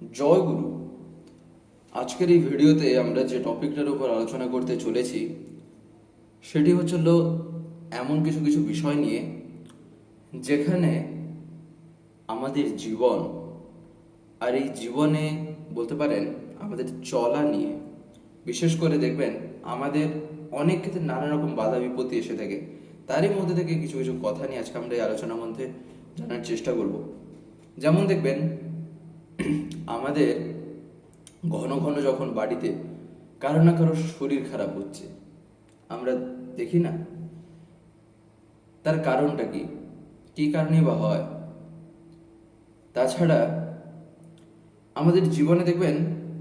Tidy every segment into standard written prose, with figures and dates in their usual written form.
জয় গুরু। আজকের এই ভিডিওতে আমরা যে টপিকটার উপর আলোচনা করতে চলেছি সেটি হচ্ছিল এমন কিছু কিছু বিষয় নিয়ে যেখানে আমাদের জীবন আর এই জীবনে বলতে পারেন আমাদের চলা নিয়ে বিশেষ করে দেখবেন আমাদের অনেক ক্ষেত্রে নানা রকম বাধা বিপত্তি এসে থাকে। তারই মধ্যে থেকে কিছু কিছু কথা নিয়ে আজকে আমরা এই আলোচনার মধ্যে জানার চেষ্টা করব। যেমন দেখবেন আমাদের ঘন ঘন যখন বাড়িতে কারো না কারো শরীর খারাপ হচ্ছে আমরা দেখি না, তার কারণটা কি, কি কারণে বা হয়। তাছাড়া আমাদের জীবনে দেখবেন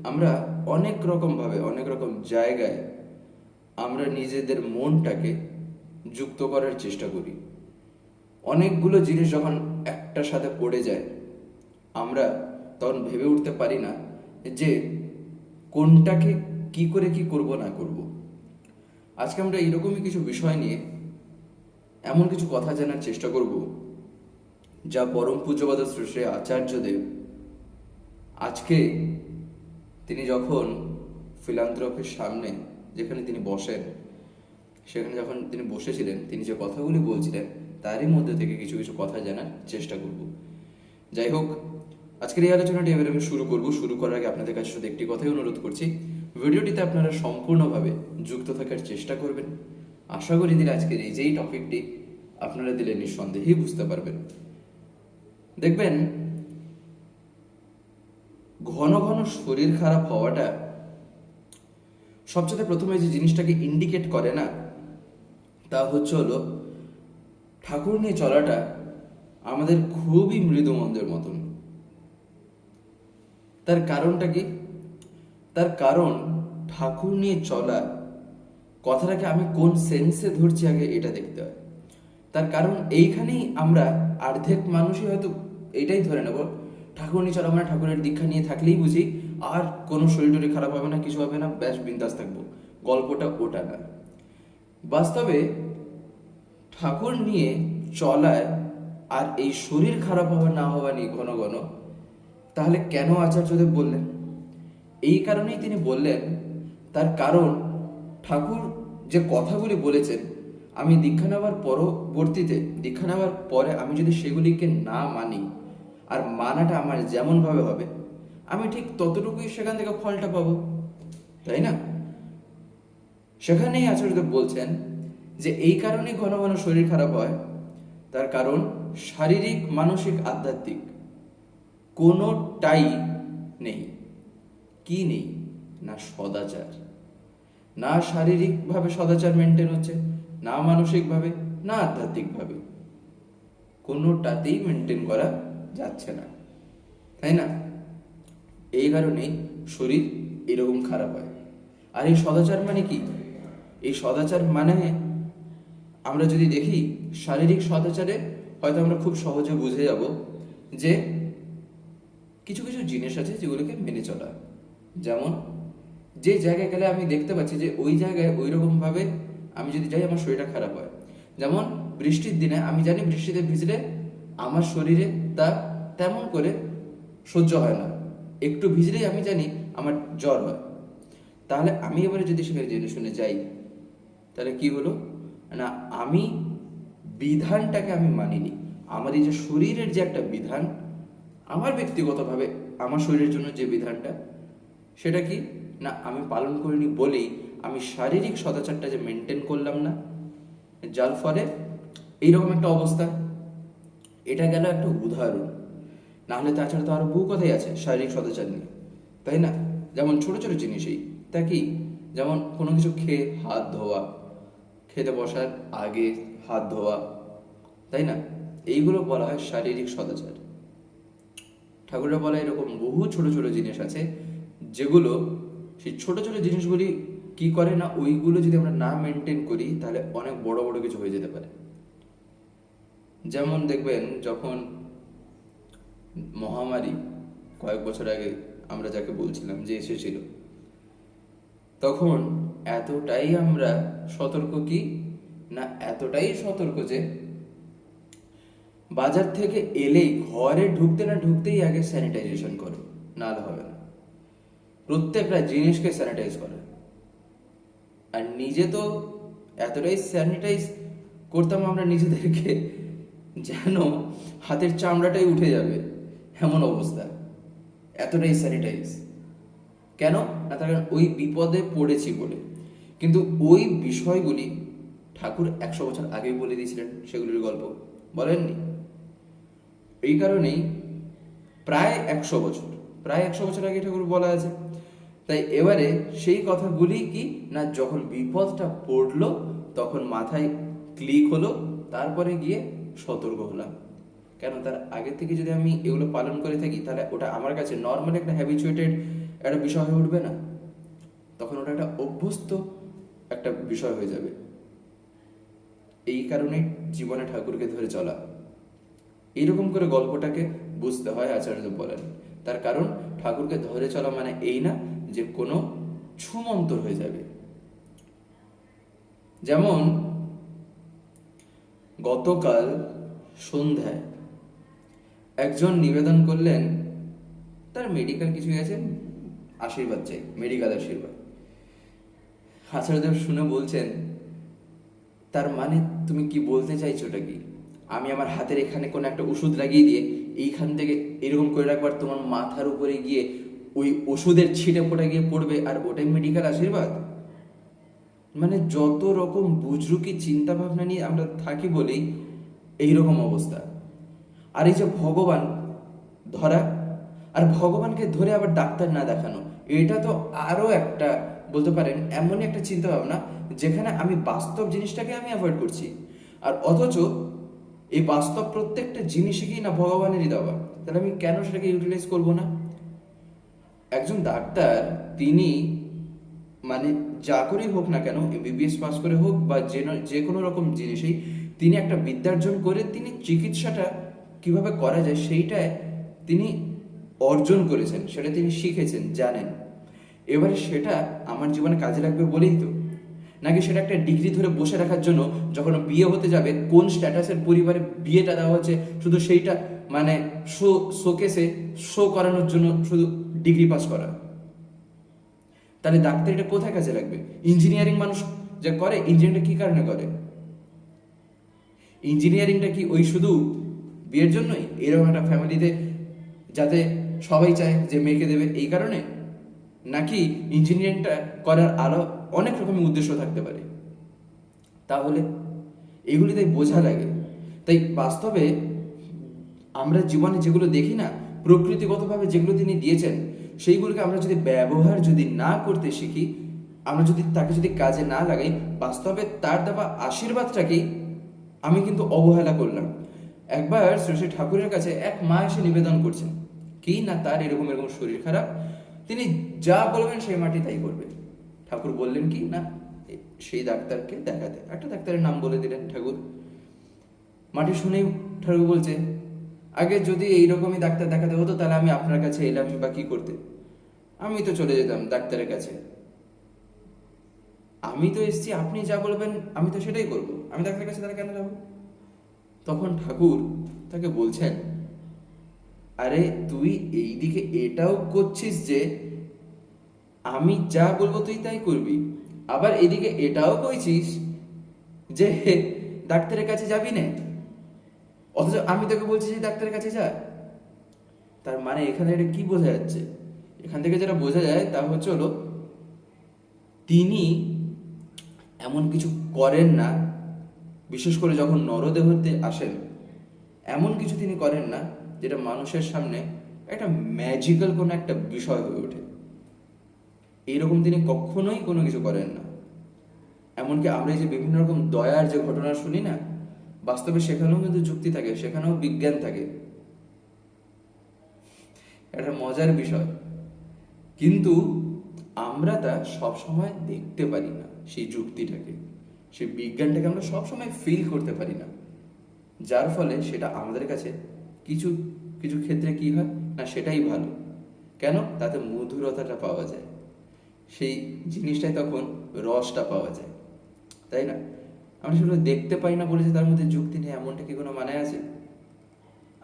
আমরা অনেক রকম ভাবে অনেক রকম জায়গায় আমরা নিজেদের মনটাকে যুক্ত করার চেষ্টা করি। অনেকগুলো জিনিস যখন একটার সাথে পড়ে যায় আমরা তখন ভেবে উঠতে পারি না যে কোনটাকে কি করে কি করব না করব। আজকে আমরা এইরকমই কিছু বিষয় নিয়ে এমন কিছু কথা জানার চেষ্টা করব যা পরম পূজ্যপাদ শ্রী শ্রী আচার্যদেব আজকে তিনি যখন ফিলান্থ্রপির সামনে যেখানে তিনি বসেন সেখানে যখন তিনি বসেছিলেন তিনি যে কথাগুলি বলছিলেন তারই মধ্যে থেকে কিছু কিছু কথা জানার চেষ্টা করব। যাই হোক, আজকের এই আলোচনাটি এবার আমি শুরু করব। শুরু করার আগে আপনাদের কাছে শুধু একটি কথাই অনুরোধ করছি, ভিডিওটিতে আপনারা সম্পূর্ণভাবে যুক্ত থাকার চেষ্টা করবেন। আশা করি দিলে আজকের এই যেই টপিকটি আপনারা দিলে নিঃসন্দেহেই বুঝতে পারবেন। দেখবেন ঘন ঘন শরীর খারাপ হওয়াটা সবচেয়ে প্রথমে যে জিনিসটাকে ইন্ডিকেট করে না তা হলো ঠাকুর নিয়ে চলাটা আমাদের খুবই মৃদুমন্দের মতন। তার কারণটা কি? তার কারণ ঠাকুর নিয়ে চলা কথাটাকে আমি কোন সেন্সে ধরছি আগে এটা দেখতে হয়। তার কারণ এইখানেই আমরা অর্ধেক মানুষই হয়তো এটাই ধরে নেব ঠাকুর নিয়ে চলা মানে ঠাকুরের দীক্ষা নিয়ে থাকলেই বুঝি আর কোনো শরীর টরীর খারাপ হবে না, কিছু হবে না, ব্যাস বিন্দাস থাকবো। গল্পটা ওটা না। বাস্তবে ঠাকুর নিয়ে চলায় আর এই শরীর খারাপ হওয়া না হওয়া নিয়ে ঘন ঘন তাহলে কেন আচার্যদেব বললেন? এই কারণেই তিনি বললেন। তার কারণ ঠাকুর যে কথাগুলি বলেছেন আমি দীক্ষা নেওয়ার পরবর্তীতে দীক্ষা নেওয়ার পরে আমি যদি সেগুলিকে না মানি আর মানাটা আমার যেমনভাবে হবে আমি ঠিক ততটুকুই সেখান থেকে ফলটা পাবো, তাই না? সেখানেই আচার্যদেব বলছেন যে এই কারণেই ঘন ঘন শরীর খারাপ হয়। তার কারণ শারীরিক মানসিক আধ্যাত্মিক কোনোটাই নেই। কি নেই? না সদাচার। না শারীরিকভাবে সদাচার মেনটেন হচ্ছে, না মানসিকভাবে, না আধ্যাত্মিকভাবে, কোনোটাতেই মেনটেন করা যাচ্ছে না, তাই না? এই কারণেই শরীর এরকম খারাপ হয়। আর এই সদাচার মানে কি? এই সদাচার মানে আমরা যদি দেখি শারীরিক সদাচারে হয়তো আমরা খুব সহজে বুঝে যাব যে কিছু কিছু জিনিস আছে যেগুলোকে মেনে চলা। যেমন যে জায়গায় গেলে আমি দেখতে পাচ্ছি যে ওই জায়গায় ওই রকম ভাবে আমি যদি যাই আমার শরীরটা খারাপ হয়। যেমন বৃষ্টির দিনে আমি জানি বৃষ্টিতে ভিজলে আমার শরীরে তা তেমন করে সহ্য হয় না, একটু ভিজলেই আমি জানি আমার জ্বর হয়। তাহলে আমি এবারে যদি সেখানে জেনে শুনে যাই তাহলে কি হলো না, আমি বিধানটাকে আমি মানিনি। আমার এই যে শরীরের যে একটা বিধান, আমার ব্যক্তিগতভাবে আমার শরীরের জন্য যে বিধানটা সেটা কি না আমি পালন করিনি বলেই আমি শারীরিক সদাচারটা যে মেনটেন করলাম না, যার ফলে এইরকম একটা অবস্থা। এটা গেল একটা উদাহরণ, না হলে তাছাড়া তো আরো বহু কথাই আছে শারীরিক সদাচার নিয়ে, তাই না? যেমন ছোট ছোট জিনিসই তা কি, যেমন কোনো কিছু খেয়ে হাত ধোয়া, খেতে বসার আগে হাত ধোয়া, তাই না? এইগুলো বলা হয় শারীরিক সদাচার। ঠাকুরের বলা এরকম বহু ছোট ছোট জিনিস আছে যেগুলো সেই ছোট ছোট জিনিসগুলি কি করে না ওইগুলো যদি আমরা না মেনটেন করি তাহলে অনেক বড় বড় কিছু হয়ে যেতে পারে। যেমন দেখবেন যখন মহামারী কয়েক বছর আগে আমরা যাকে বলছিলাম যে এসেছিল, তখন এতটাই আমরা সতর্ক কি না এতটাই সতর্ক যে বাজার থেকে এলেই ঘরে ঢুকতে না ঢুকতেই আগে স্যানিটাইজেশন করো। নাহলে হবে না। প্রত্যেকটা জিনিসকে স্যানিটাইজ করে। আর নিজে তো এতটাই স্যানিটাইজ করতাম আমরা নিজেদেরকে, যেন হাতের চামড়াটাই উঠে যাবে এমন অবস্থা, এতটাই স্যানিটাইজ। কেন না, তার কারণ ওই বিপদে পড়েছি বলে। কিন্তু ওই বিষয়গুলি ঠাকুর 100 বছর আগেই বলে দিয়েছিলেন, সেগুলির গল্প বলেননি। এই কারণেই প্রায় একশো বছর আগে ঠাকুর বলা আছে। তাই এবারে সেই কথাগুলি কি না, যখন বিপদটা পড়লো তখন মাথায় ক্লিক হলো, তারপরে গিয়ে সতর্ক হলাম। কেন, তার আগে থেকে যদি আমি এগুলো পালন করে থাকি, তাহলে ওটা আমার কাছে নর্মাল একটা হ্যাবিচুয়েটেড একটা বিষয় হয়ে উঠবে না, তখন ওটা একটা অভ্যস্ত একটা বিষয় হয়ে যাবে। এই কারণে জীবনে ঠাকুরকে ধরে চলা, এইরকম করে গল্পটাকে বুঝতে হয়, আচার্য বলেন। তার কারণ ঠাকুরকে ধরে চলা মানে এই না যে কোনো ছুমন্তর হয়ে যাবে। যেমন গতকাল সন্ধ্যায় একজন নিবেদন করলেন, তার মেডিকেল কিছু গেছে, আশীর্বাদ চাই, মেডিকেল আশীর্বাদ। আচার্যদেব শুনে বলছেন, তার মানে তুমি কি বলতে চাইছোটা কি? আমি আমার হাতের এখানে কোনো একটা ওষুধ লাগিয়ে দিয়ে এইখান থেকে এরকম করে রাখবার, তোমার মাথার উপরে গিয়ে ওই ওষুধের ছিটে ফোটা গিয়ে পড়বে, আর ওটাই মেডিকেল আশীর্বাদ? মানে যত রকম বুজরুকি চিন্তা ভাবনা নিয়ে আমরা থাকি বলেই এইরকম অবস্থা। আর এই যে ভগবান ধরা, আর ভগবানকে ধরে আবার ডাক্তার না দেখানো, এটা তো আরো একটা বলতে পারেন এমনই একটা চিন্তা ভাবনা যেখানে আমি বাস্তব জিনিসটাকে আমি অ্যাভয়েড করছি। আর অথচ এই বাস্তব প্রত্যেকটা জিনিসই না ভগবানেরই দেওয়া, তাহলে আমি কেন সেটাকে ইউটিলাইজ করব না? একজন ডাক্তার, তিনি মানে যা করেই হোক না কেন, এমবিবিএস পাস করে হোক বা যে কোনো রকম জিনিসেই তিনি একটা বিদ্যার্জন করে তিনি চিকিৎসাটা কিভাবে করা যায় সেইটায় তিনি অর্জন করেছেন, সেটা তিনি শিখেছেন, জানেন। এবারে সেটা আমার জীবনে কাজে লাগবে বলেই তো, নাকি সেটা একটা ডিগ্রি ধরে বসে রাখার জন্য যখন বিয়ে হতে যাবে কোন স্ট্যাটাসের পরিবারে বিয়েটা দেওয়া হচ্ছে শুধু সেইটা মানে শোকেসে শো করানোর জন্য শুধু ডিগ্রি পাস করা? তাহলে ডাক্তারিটা কোথায় কাজে লাগবে? ইঞ্জিনিয়ারিং মানুষ যা করে, ইঞ্জিনিয়ারিংটা কি কারণে করে? ইঞ্জিনিয়ারিংটা কি ওই শুধু বিয়ের জন্যই? এরকম একটা ফ্যামিলিতে যাতে সবাই চায় যে মেয়েকে দেবে এই কারণে? নাকি ইঞ্জিনিয়ারিংটা করার আরো অনেক রকমের উদ্দেশ্য থাকতে পারে? তাহলে এগুলি তাই বোঝা লাগে। তাই বাস্তবে আমরা জীবনে যেগুলো দেখি না, প্রকৃতিগতভাবে যেগুলো তিনি দিয়েছেন, সেইগুলোকে আমরা যদি ব্যবহার যদি না করতে শিখি, আমরা যদি তাকে যদি কাজে না লাগাই, বাস্তবে তার দেওয়া আশীর্বাদটাকেই আমি কিন্তু অবহেলা করলাম। একবার শ্রী শ্রী ঠাকুরের কাছে এক মা এসে নিবেদন করছেন কি না, তার এরকম এরকম শরীর খারাপ, তিনি যা বলবেন সেই মাটি তাই করবে। ঠাকুর বললেন কি না, সেই ডাক্তারকে দেখাতে। একটা ডাক্তারের নাম বলে দিলেন ঠাকুর। মাটি শুনেই ঠাকুর বলছে, আগে যদি এইরকমই ডাক্তার দেখাতে হতো তাহলে আমি আপনার কাছে এলাম বা কি করতে? আমি তো চলে যেতাম ডাক্তারের কাছে। আমি তো এসছি, আপনি যা বলবেন আমি তো সেটাই করবো, আমি ডাক্তারের কাছে তাহলে কেন যাবো? তখন ঠাকুর তাকে বলছেন, আরে তুই এইদিকে এটাও করছিস যে আমি যা বলবো তুই তাই করবি, আবার এদিকে এটাও কইছিস যে ডাক্তারের কাছে যাবি না, অথচ আমি তোকে বলছি যে ডাক্তারের কাছে যা। তার মানে এখানে এটা কি বোঝা যাচ্ছে? এখান থেকে যেটা বোঝা যায় তা হচ্ছে হলো, তিনি এমন কিছু করেন না, বিশেষ করে যখন নরদেহতে আসেন, এমন কিছু তিনি করেন না যেটা মানুষের সামনে একটা ম্যাজিক্যাল কোনো একটা বিষয় হয়ে ওঠে। এইরকম তিনি কখনোই কোনো কিছু করেন না। এমনকি আমরা এই যে বিভিন্ন রকম দয়ার যে ঘটনা শুনি না, বাস্তবে সেখানেও কিন্তু যুক্তি থাকে, সেখানেও বিজ্ঞান থাকে, একটা মজার বিষয়। কিন্তু আমরা তা সবসময় দেখতে পারি না, সেই যুক্তিটাকে, সেই বিজ্ঞানটাকে আমরা সবসময় ফিল করতে পারি না, যার ফলে সেটা আমাদের কাছে কিছু কিছু ক্ষেত্রে কি হয় না, সেটাই ভালো। কেন? তাতে মধুরতাটা পাওয়া যায়, সেই জিনিসটাই তখন রসটা পাওয়া যায়, তাই না? আমরা সেগুলো দেখতে পাই না বলে যে তার মধ্যে যুক্তি নেই, এমনটা কি কোনো মানে আছে?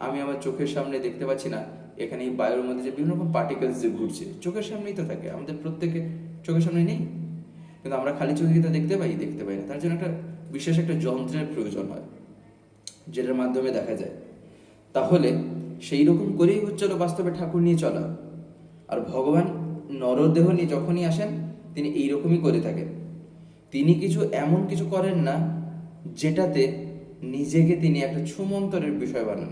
আমি আমার চোখের সামনে দেখতে পাচ্ছি না, এখানে এই বায়ুর মধ্যে যে বিভিন্ন রকম পার্টিকেলস যে ঘুরছে, চোখের সামনেই তো থাকে, আমাদের প্রত্যেকে চোখের সামনে নেই, কিন্তু আমরা খালি চোখে তা দেখতে পাই না। তার জন্য একটা বিশেষ একটা যন্ত্রের প্রয়োজন হয়, যেটার মাধ্যমে দেখা যায়। তাহলে সেই রকম করেই হচ্ছিল বাস্তবে ঠাকুর নিয়ে চলা। আর ভগবান নরদেহ নিয়ে যখনই আসেন, তিনি এইরকমই করে থাকেন। তিনি এমন কিছু করেন না যেটাতে নিজেকে তিনি একটা ছুমন্তরের বিষয় বানান,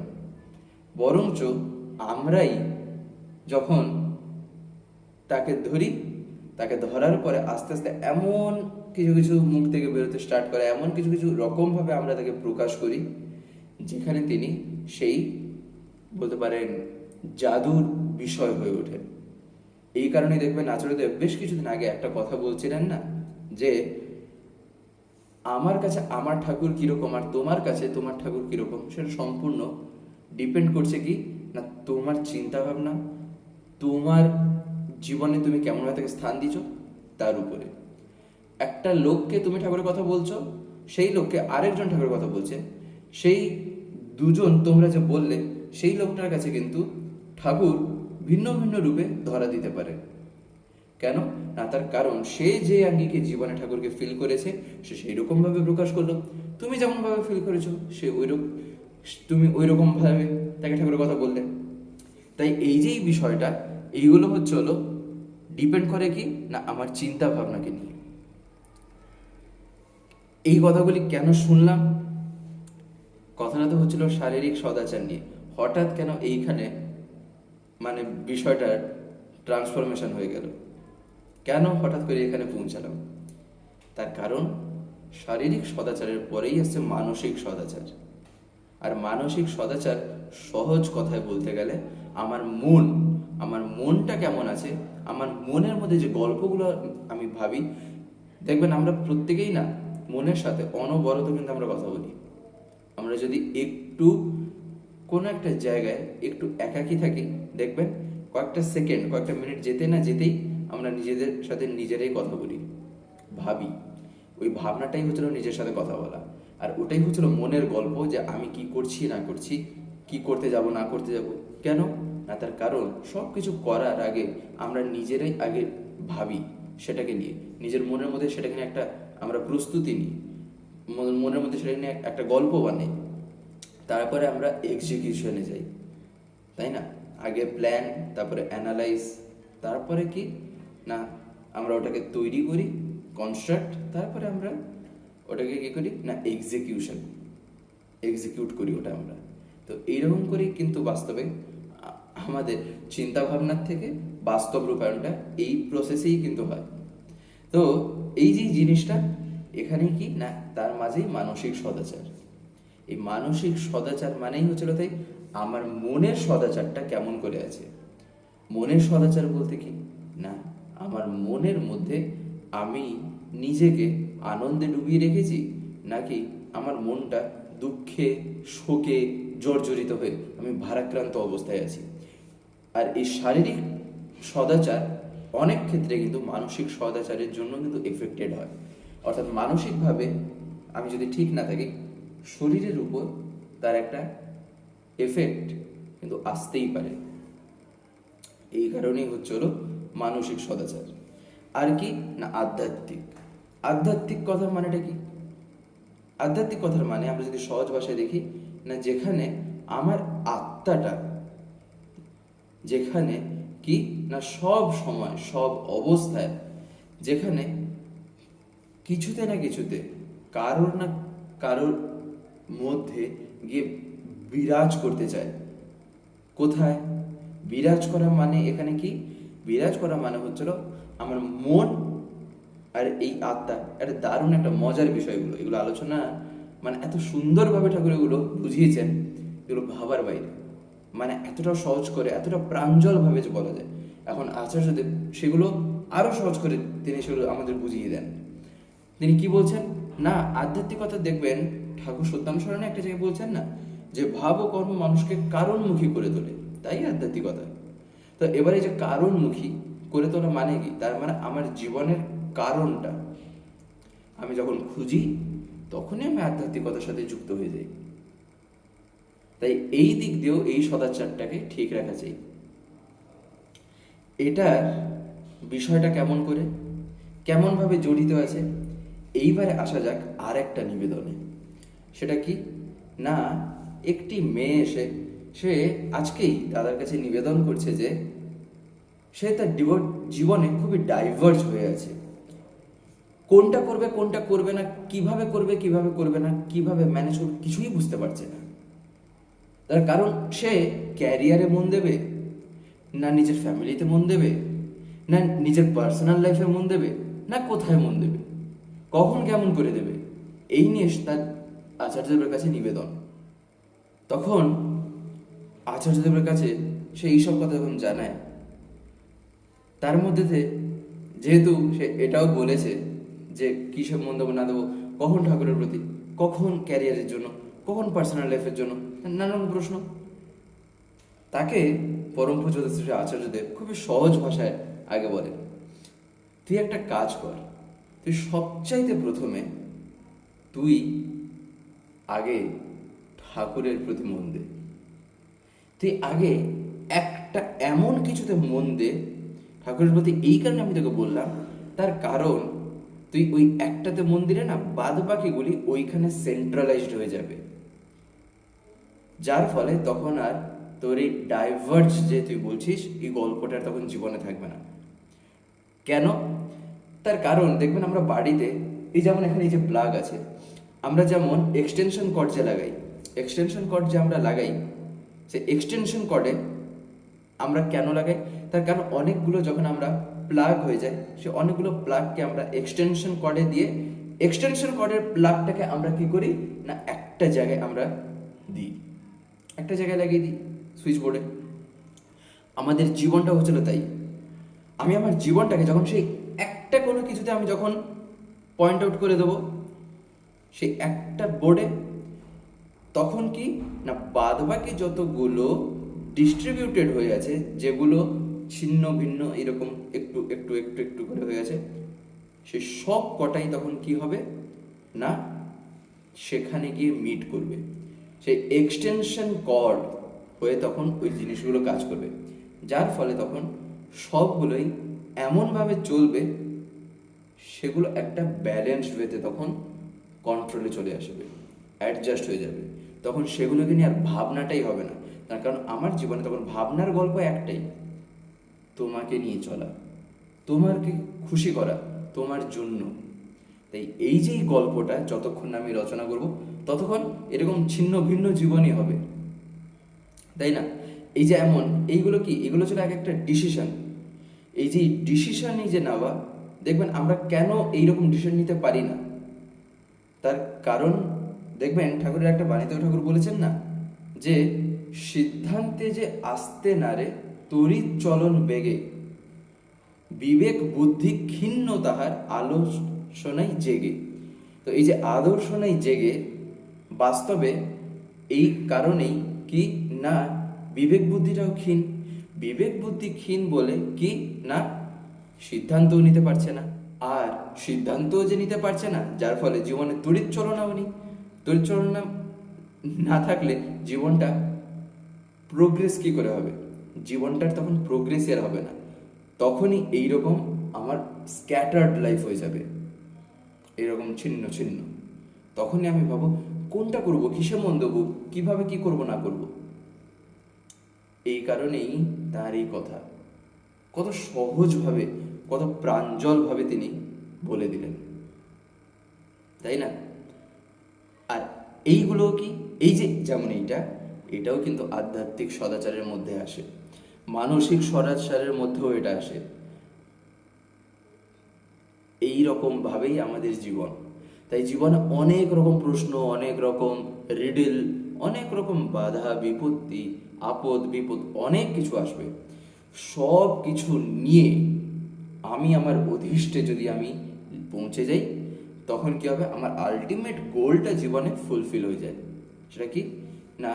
বরঞ্চ আমরাই যখন তাকে ধরি, তাকে ধরার পরে আস্তে আস্তে এমন কিছু মুখ থেকে বেরোতে স্টার্ট করে, এমন কিছু রকমভাবে আমরা তাকে প্রকাশ করি, যেখানে তিনি সেই বলতে পারেন জাদুর বিষয় হয়ে ওঠেন। এই কারণে দেখবেন আচার্যদেব বেশ কিছুদিন আগে একটা কথা বলছিলেন না, যে আমার কাছে আমার ঠাকুর কিরকম আর তোমার কাছে তোমার ঠাকুর কিরকম, সেটা সম্পূর্ণ ডিপেন্ড করছে কি না তোমার চিন্তা ভাবনা, তোমার জীবনে তুমি কেমনভাবে তাকে স্থান দিচ্ছ তার উপরে। একটা লোককে তুমি ঠাকুরের কথা বলছো, সেই লোককে আরেকজন ঠাকুরের কথা বলছে, সেই দুজন তোমরা যে বললে সেই লোকটার কাছে কিন্তু ঠাকুর ভিন্ন ভিন্ন রূপে ধরা দিতে পারে। কেন না, তার কারণ সে যে আঙ্গিকে জীবনে ঠাকুরকে ফিল করেছে সে সেই রকম ভাবে প্রকাশ করলো। তুমি যেমন ভাবে ফিল করেছো তুমি ওই রকম ভাবে তাকে ঠাকুরের কথা বললে। তাই এই যে বিষয়টা, এইগুলো হলো ডিপেন্ড করে কি না আমার চিন্তা ভাবনাকে নিয়ে। এই কথাগুলি কেন শুনলাম, কথাটা তো হচ্ছিল শারীরিক সদাচার নিয়ে। হঠাৎ কেন এইখানে মানে বিষয়টা ট্রান্সফরমেশন হয়ে গেল, কেন হঠাৎ করে এখানে পৌঁছালাম? তার কারণ শারীরিক সদাচারের পরেই আসছে মানসিক সদাচার। আর মানসিক সদাচার সহজ কথায় বলতে গেলে আমার মনটা কেমন আছে, আমার মনের মধ্যে যে গল্পগুলো আমি ভাবি। দেখবেন আমরা প্রত্যেকেই না মনের সাথে অনবরত কিন্তু আমরা কথা বলি। আমরা যদি একটু কোনো একটা জায়গায় একটু একাকী থাকি, দেখবেন কয়েকটা সেকেন্ড কয়েকটা মিনিট যেতে না যেতেই আমরা নিজেদের সাথে নিজেরাই কথা বলি, ভাবি। ওই ভাবনাটাই হচ্ছিল নিজের সাথে কথা বলা। আর ওটাই হচ্ছিল মনের গল্প, যে আমি কি করছি না করছি, কি করতে যাব না করতে যাব। কেন না, তার কারণ সব কিছু করার আগে আমরা নিজেরাই আগে ভাবি সেটাকে নিয়ে, নিজের মনের মধ্যে সেটাকে নিয়ে একটা আমরা প্রস্তুতি নিই, মনের মধ্যে সেটা নিয়ে একটা গল্প বানাই, তারপরে আমরা এক্সিকিউশনে যাই, তাই না? আগে প্ল্যান, তারপরে অ্যানালাইজ, তারপরে কি না আমরা ওটাকে তৈরি করি, কনস্ট্রাক্ট, তারপরে আমরা ওটাকে কি করি না এক্সিকিউট করি ওটা আমরা। তো এইরকম করেই কিন্তু বাস্তবে আমাদের চিন্তা ভাবনার থেকে বাস্তব রূপায়ণটা এই প্রসেসেই কিন্তু হয়। তো এই যে জিনিসটা এখানে কি না, তার মাঝেই মানসিক সদাচার। এই মানসিক সদাচার মানেই হচ্ছিল তাই আমার মনের সদাচারটা কেমন করে আছে। মনের সদাচার বলতে কি না, আমার মনের মধ্যে আমি নিজেকে আনন্দে ডুবিয়ে রেখেছি, নাকি আমার মনটা দুঃখে শোকে জর্জরিত হয়ে আমি ভারাক্রান্ত অবস্থায় আছি। আর এই শারীরিক সদাচার অনেক ক্ষেত্রে কিন্তু মানসিক সদাচারের জন্য কিন্তু এফেক্টেড হয়। অর্থাৎ মানসিকভাবে আমি যদি ঠিক না থাকি, শরীরের উপর তার একটা এফেক্ট কিন্তু আসতেই পারে। এই কারণেই হলো মানসিক সদাচার। আর কি না আধ্যাত্মিক কথার মানেটা কি? আধ্যাত্মিক কথার মানে আমরা যদি সহজ ভাষায় দেখি না, যেখানে আমার আত্মাটা, যেখানে কি না সব সময় সব অবস্থায়, যেখানে কিছুতে না কিছুতে কারোর না কারোর মধ্যে গিয়ে বিরাজ করতে চায়। কোথায় বিরাজ করা মানে, এখানে কি বিরাজ করা মানে হচ্ছিল আমার মন আর এই আত্মা। একটা দারুণ একটা মজার বিষয়গুলো, এগুলো আলোচনা মানে এত সুন্দরভাবে ঠাকুর এগুলো বুঝিয়েছেন, এগুলো ভাবার বাইরে। মানে এতটা সহজ করে, এতটা প্রাঞ্জলভাবে যে বলা যায়। এখন আচার্যদেব সেগুলো আরো সহজ করে তিনি সেগুলো আমাদের বুঝিয়ে দেন। তিনি কি বলছেন না, আধ্যাত্মিকতা দেখবেন ঠাকুর সত্যাম শরণে একটা জায়গায় বলছেন না, যে ভাব ও কর্ম মানুষকে কারণমুখী করে তোলে, তাই আধ্যাত্মিকতা। তো এবারে যে কারণমুখী করে তোলা মানে কি, তার মানে আমার জীবনের কারণটা আমি যখন খুঁজি তখনই আমি আধ্যাত্মিকতার সাথে যুক্ত হয়ে যাই। তাই এই দিক দিয়েও এই সদাচারটাকে ঠিক রাখা চাই। এটার বিষয়টা কেমনভাবে জড়িত আছে, এইবারে আসা যাক আর একটা নিবেদনে। সেটা কি না, একটি মেয়ে এসে সে আজকেই দাদার কাছে নিবেদন করছে যে সে তার জীবনে খুবই ডাইভার্জ হয়ে আছে। কোনটা করবে কোনটা করবে না, কিভাবে করবে না, কিভাবে ম্যানেজ করবে, কিছুই বুঝতে পারছে না। তার কারণ সে ক্যারিয়ারে মন দেবে, না নিজের ফ্যামিলিতে মন দেবে, না নিজের পার্সোনাল লাইফে মন দেবে, না কোথায় মন দেবে, কখন কেমন করে দেবে, এই নিয়ে তার আচার্যদেবের কাছে নিবেদন। তখন আচার্যদেবের কাছে সে এইসব কথা যখন জানায়, তার মধ্যে যেহেতু সে এটাও বলেছে যে কিসে মন দেবো না দেবো, কখন ঠাকুরের প্রতি, কখন ক্যারিয়ারের জন্য, কখন পার্সোনাল লাইফের জন্য, নানান প্রশ্ন, তাকে পরম পূজ্য শ্রী আচার্যদেব খুবই সহজ ভাষায় আগে বলেন, তুই একটা কাজ কর, তুই সবচাইতে প্রথমে তুই আগে ঠাকুরের প্রতি মন দে। তুই আগে একটা এমন কিছুতে মন দে ঠাকুরের প্রতি। এই কারণে আমি তোকে বললাম, তার কারণ তুই ওই একটাতে মন দিলে না, বাদ বাকিগুলি ওইখানে সেন্ট্রালাইজড হয়ে যাবে, যার ফলে তখন আর তোর এই ডাইভার্জ যে তুই বলছিস এই গল্পটা তখন জীবনে থাকবে না। কেন? তার কারণ দেখবেন আমরা বাড়িতে, এই যেমন এখানে এই যে প্লাগ আছে, আমরা যেমন এক্সটেনশন কর্ড যে লাগাই, এক্সটেনশন কর্ড যে আমরা লাগাই, সে এক্সটেনশন কর্ডে আমরা কেন লাগাই? তার কারণ অনেকগুলো যখন আমরা প্লাগ হয়ে যায়, সে অনেকগুলো প্লাগকে আমরা এক্সটেনশন কর্ডে দিয়ে, এক্সটেনশন কর্ডের প্লাগটাকে আমরা কি করি না, একটা জায়গায় আমরা দিই, একটা জায়গায় লাগিয়ে দিই সুইচ বোর্ডে। আমাদের জীবনটা হচ্ছিল তাই। আমি আমার জীবনটাকে যখন সেই একটা কোনো কিছুতে আমি যখন পয়েন্ট আউট করে দেবো সেই একটা বোর্ডে, তখন কি না বাদ বাকি যতগুলো ডিস্ট্রিবিউটেড হয়ে আছে, যেগুলো ছিন্ন ভিন্ন এরকম একটু একটু একটু একটু করে হয়ে আছে, সে সব কটাই তখন কি হবে না সেখানে গিয়ে মিট করবে, সেই এক্সটেনশন কর্ড হয়ে তখন ওই জিনিসগুলো কাজ করবে, যার ফলে তখন সবগুলোই এমনভাবে চলবে সেগুলো একটা ব্যালেন্স ওয়েতে তখন কন্ট্রোলে চলে আসবে, অ্যাডজাস্ট হয়ে যাবে। তখন সেগুলোকে নিয়ে আর ভাবনাটাই হবে না, তার কারণ আমার জীবনে তখন ভাবনার গল্প একটাই, তোমাকে নিয়ে চলা, তোমাকে খুশি করা, তোমার জন্য। তাই এই যে গল্পটা যতক্ষণ আমি রচনা করব ততক্ষণ এরকম ছিন্ন ভিন্ন জীবনই হবে, তাই না? এই যে এমন এইগুলো কি, এগুলো ছিল এক একটা ডিসিশন। এই যে ডিসিশনই যে নেওয়া, দেখবেন আমরা কেন এইরকম ডিসিশন নিতে পারি না, তার কারণ দেখবেন ঠাকুরের একটা বাণীতে ঠাকুর বলেছেন না, যে সিদ্ধান্তে যে আসতে না রে তড়িৎ চলন বেগে, বিবেক বুদ্ধি ক্ষীণ তাহার আলোচনাই জেগে। তো এই যে আদর্শনাই জেগে, বাস্তবে এই কারণেই কি না বিবেক বুদ্ধিটাও ক্ষীণ। বিবেক বুদ্ধি ক্ষীণ বলে কি না সিদ্ধান্তও নিতে পারছে না, আর সিদ্ধান্তও যে নিতে পারছে না, যার ফলে জীবনে তড়িৎ চলনাও নেই। তড়িৎ চলনা না থাকলে জীবনটা প্রোগ্রেস কি করে হবে? জীবনটার তখন প্রোগ্রেস আর হবে না, তখনই এইরকম আমার স্ক্যাটার্ড লাইফ হয়ে যাবে, এইরকম ছিন্ন ছিন্ন। তখনই আমি ভাবো কোনটা করব, কিসে মন দেবো, কিভাবে কি করব না করব। এই কারণেই তার এই কথা কত সহজভাবে, কত প্রাঞ্জলভাবে তিনি বলে দিলেন, তাই না? আর এইগুলো কি, এই যে যেমন এটাও কিন্তু আধ্যাত্মিক সদাচারের মধ্যে আসে, মানসিক সদাচারের মধ্যেও এটা আসে। এই রকম ভাবেই আমাদের জীবন। তাই জীবনে অনেক রকম প্রশ্ন, অনেক রকম রিডেল, অনেক রকম বাধা বিপত্তি, আপদ বিপদ, অনেক কিছু আসবে। সব কিছু নিয়ে আমি আমার অধিষ্ঠে যদি আমি পৌঁছে যাই, তখন কি হবে, আমার আলটিমেট গোলটা জীবনে ফুলফিল হয়ে যায়। সেটা কি না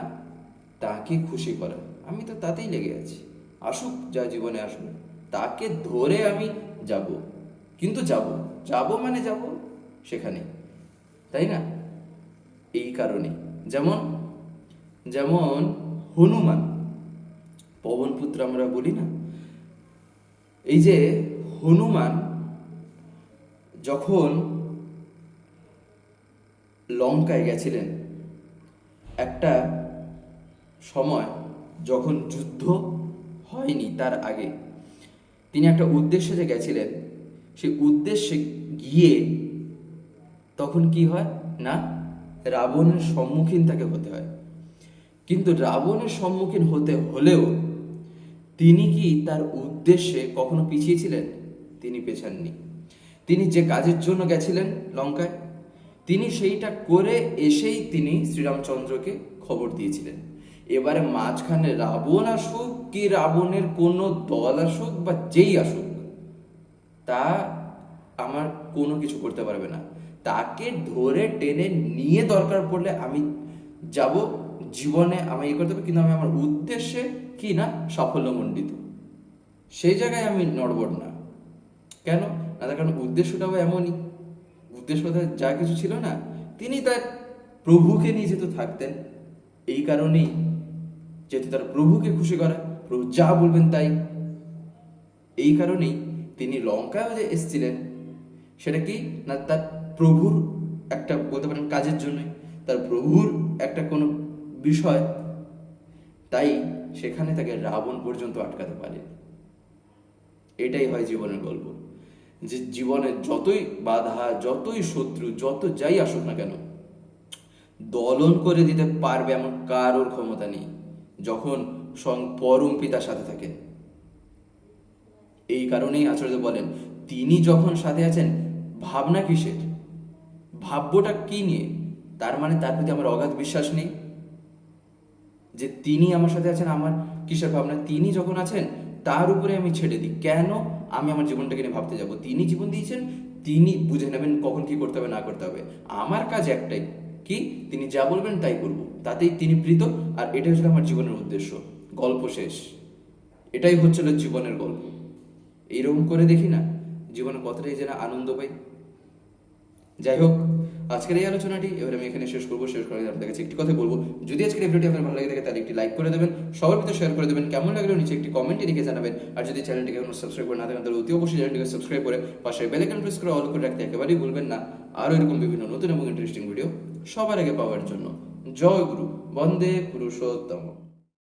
তাকে খুশি করা। আমি তো তাতেই লেগে আছি, আসুক যা জীবনে আসুক, তাকে ধরে আমি যাব। কিন্তু যাব মানে যাব সেখানে, তাই না? এই কারণে যেমন যেমন হনুমান, পবনপুত্র আমরা বলি না, এই যে হনুমান যখন লঙ্কায় গেছিলেন, একটা সময় যখন যুদ্ধ হয়নি তার আগে, তিনি একটা উদ্দেশ্যে যে গেছিলেন, সেই উদ্দেশ্যে গিয়ে তখন কি হয় না, রাবণের সম্মুখীন তাকে হতে হয়। কিন্তু রাবণের সম্মুখীন হতে হলেও তিনি কি তার উদ্দেশ্যে কখনো পিছিয়েছিলেন? তিনি পেছাননি। তিনি যে কাজের জন্য গেছিলেন লঙ্কায়, তিনি সেইটা করে এসেই তিনি শ্রীরামচন্দ্রকে খবর দিয়েছিলেন। এবারে মাঝখানে রাবণ আসুক কি রাবণের কোনো দল আসুক বা যেই আসুক, তা আমার কোনো কিছু করতে পারবে না। তাকে ধরে টেনে নিয়ে দরকার পড়লে আমি যাব, জীবনে আমি করতে হবে, কিন্তু আমি আমার উদ্দেশ্যে কি না সাফল্যমণ্ডিত, সেই জায়গায় আমি নড়বড় না। কেন না, তার কারণ উদ্দেশ্যটাও এমনই। উদ্দেশ্যটা যা কিছু ছিল না, তিনি তার প্রভুকে নিয়ে যেহেতু থাকতেন, এই কারণেই যেহেতু তার প্রভুকে খুশি করা, প্রভু যা বলবেন তাই, এই কারণেই তিনি লঙ্কায় যে এসেছিলেন, সেটা কি না তার প্রভুর একটা বলতে পারেন কাজের জন্যই, তার প্রভুর একটা কোনো বিষয়, তাই সেখানে তাকে রাবণ পর্যন্ত আটকাতে পারে। এটাই হয় জীবনের গল্প, যে জীবনে যতই বাধা, যতই শত্রু, যত যাই আসুক না কেন, দলন করে দিতে পারবে এমন কারোর ক্ষমতা নেই যখন পরম পিতার সাথে থাকেন। এই কারণেই আচার্য বলেন, তিনি যখন সাথে আছেন, ভাবনা কিসের, ভাববোটা কি নিয়ে? তার মানে তার প্রতি আমার অগাধ বিশ্বাস নেই যে তিনি আমার সাথে আছেন, আমার কিসের ভাবনা? তিনি যখন আছেন তার উপরে আমি ছেড়ে দিই। কেন আমি আমার জীবনটাকে নিয়ে ভাবতে যাব? তিনি জীবন দিয়েছেন, তিনি বুঝে নেবেন কখন কি করতে হবে না করতে হবে। আমার কাজ একটাই, কি তিনি যা বলবেন তাই করব, তাতেই তিনি প্রীত। আর এটাই হচ্ছিল আমার জীবনের উদ্দেশ্য। গল্প শেষ। এটাই হচ্ছিল জীবনের গল্প। এইরকম করে দেখি না জীবনে কতটাই যেন আনন্দ পাই। যাই হোক, আজকের এই আলোচনাটি এবার আমি এখানে শেষ করবো। শেষ করে আপনাদের কাছে একটি কথা বলবো, যদি আজকের এই ভিডিওটি আপনার ভালো লাগে থাকে তাহলে একটি লাইক করে দেবেন, সবার ভিতরে শেয়ার করে দেবেন, কেমন লাগলো নিচে একটি কমেন্টে লিখে জানাবেন। আর যদি চ্যানেলটিকে এখনো সাবস্ক্রাইব করে না থাকেন তাহলে অতি অবশ্যই চ্যানেলটিকে সাবস্ক্রাইব করে পাশে বেল আইকন প্রেস করে অল করে রাখতে একেবারেই ভুলবেন না, আরও এরকম বিভিন্ন নতুন এবং ইন্টারেস্টিং ভিডিও সবার আগে পাওয়ার জন্য। জয় গুরু, বন্দে পুরুষোত্তম।